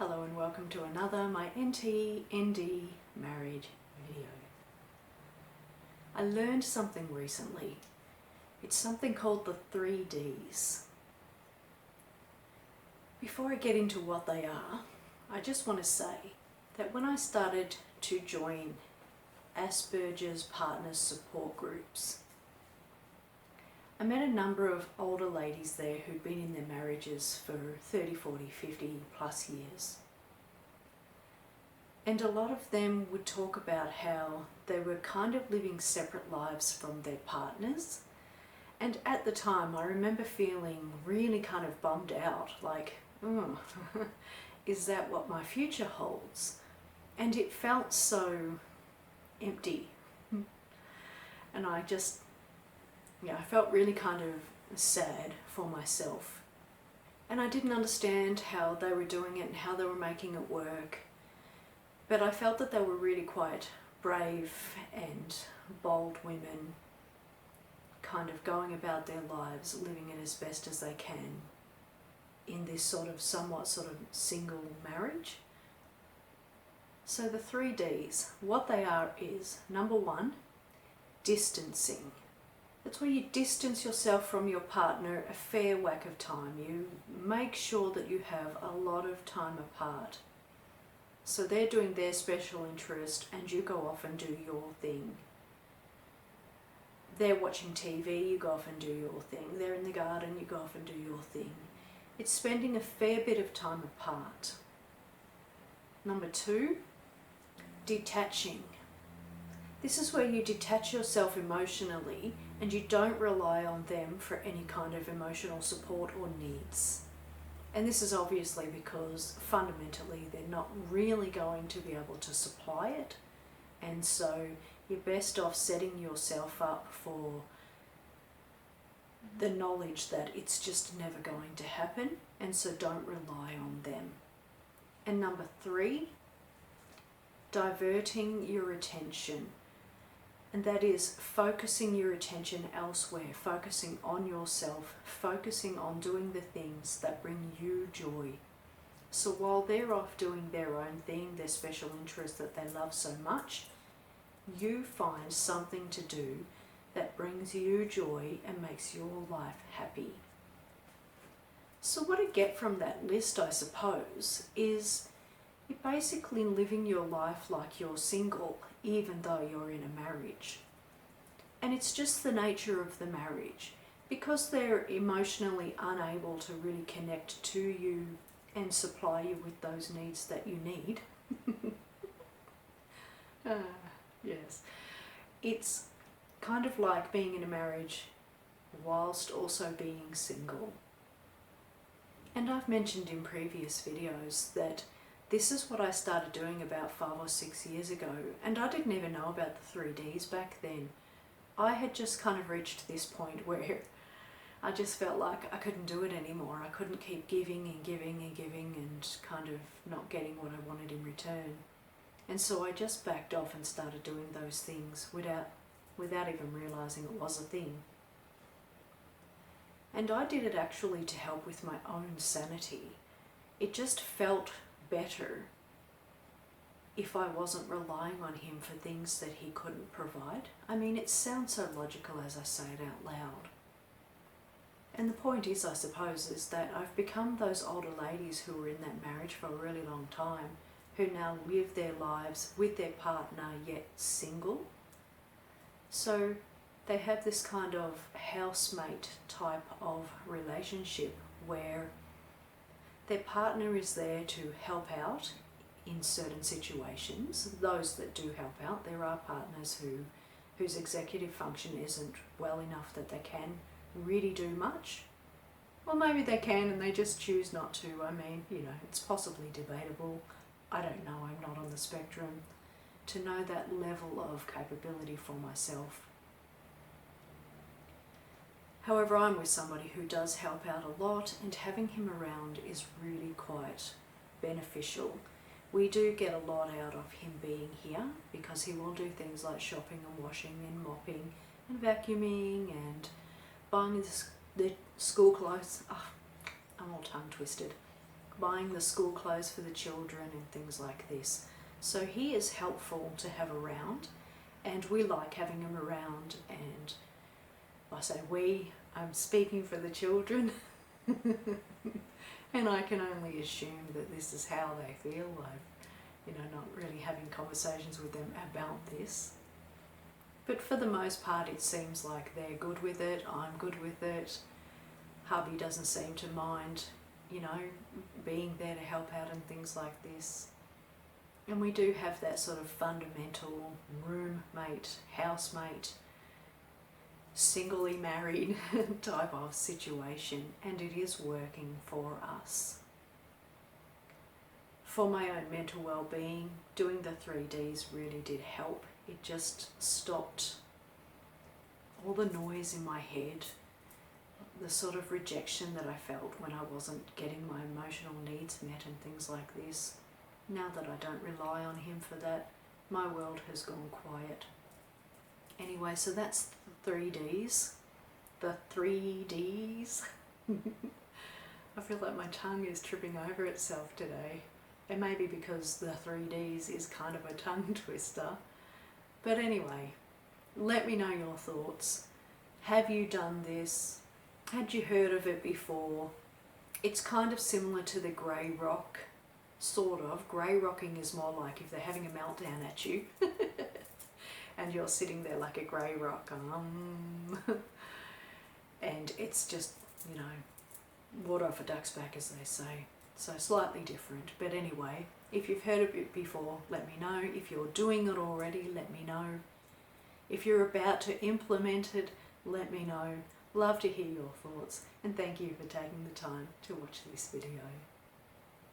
Hello and welcome to another my NT/ND married video. I learned something recently. It's something called the 3 Ds. Before I get into what they are, I just want to say that when I started to join Asperger's partner support groups, I met a number of older ladies there who'd been in their marriages for 30, 40, 50 plus years. And a lot of them would talk about how they were kind of living separate lives from their partners. And at the time, I remember feeling really kind of bummed out, like, is that what my future holds? And it felt so empty. And I felt really kind of sad for myself. And I didn't understand how they were doing it and how they were making it work. But I felt that they were really quite brave and bold women, kind of going about their lives, living it as best as they can in this somewhat single marriage. So the 3 Ds, what they are is, number 1, distancing. That's where you distance yourself from your partner a fair whack of time. You make sure that you have a lot of time apart. So they're doing their special interest and you go off and do your thing. They're watching TV, you go off and do your thing. They're in the garden, you go off and do your thing. It's spending a fair bit of time apart. Number 2, detaching. This is where you detach yourself emotionally and you don't rely on them for any kind of emotional support or needs. And this is obviously because fundamentally they're not really going to be able to supply it. And so you're best off setting yourself up for the knowledge that it's just never going to happen. And so don't rely on them. And number 3, diverting your attention. And that is focusing your attention elsewhere, focusing on yourself, focusing on doing the things that bring you joy. So while they're off doing their own thing, their special interest that they love so much, you find something to do that brings you joy and makes your life happy. So what I get from that list, I suppose, is you're basically living your life like you're single, even though you're in a marriage. And it's just the nature of the marriage. Because they're emotionally unable to really connect to you and supply you with those needs that you need. Yes. It's kind of like being in a marriage whilst also being single. And I've mentioned in previous videos that this is what I started doing about 5 or 6 years ago, and I didn't even know about the 3 Ds back then. I had just kind of reached this point where I just felt like I couldn't do it anymore. I couldn't keep giving and giving and giving and kind of not getting what I wanted in return. And so I just backed off and started doing those things without even realizing it was a thing. And I did it actually to help with my own sanity. It just felt better if I wasn't relying on him for things that he couldn't provide. I mean, it sounds so logical as I say it out loud. And the point is, I suppose, is that I've become those older ladies who were in that marriage for a really long time, who now live their lives with their partner yet single. So they have this kind of housemate type of relationship where their partner is there to help out in certain situations. Those that do help out, there are partners whose executive function isn't well enough that they can really do much. Well, maybe they can and they just choose not to. I mean, it's possibly debatable. I don't know, I'm not on the spectrum to know that level of capability for myself. However, I'm with somebody who does help out a lot, and having him around is really quite beneficial. We do get a lot out of him being here because he will do things like shopping and washing and mopping and vacuuming and buying the school clothes. I'm all tongue twisted. buying the school clothes for the children and things like this. So he is helpful to have around, and we like having him around. And I say we, I'm speaking for the children. And I can only assume that this is how they feel. I'm, not really having conversations with them about this. But for the most part, it seems like they're good with it, I'm good with it. Hubby doesn't seem to mind, being there to help out and things like this. And we do have that sort of fundamental roommate, housemate, singly married type of situation, and it is working for us. For my own mental well-being, doing the 3Ds really did help. It just stopped all the noise in my head, the sort of rejection that I felt when I wasn't getting my emotional needs met and things like this. Now that I don't rely on him for that, my world has gone quiet. Anyway, so that's the 3Ds. The 3Ds. I feel like my tongue is tripping over itself today. It may be because the 3Ds is kind of a tongue twister. But anyway, let me know your thoughts. Have you done this? Had you heard of it before? It's kind of similar to the grey rock, sort of. Grey rocking is more like if they're having a meltdown at you and you're sitting there like a grey rock, and it's just, water off a duck's back, as they say. So slightly different, but anyway, if you've heard of it before, let me know. If you're doing it already, let me know. If you're about to implement it, let me know. Love to hear your thoughts, and thank you for taking the time to watch this video.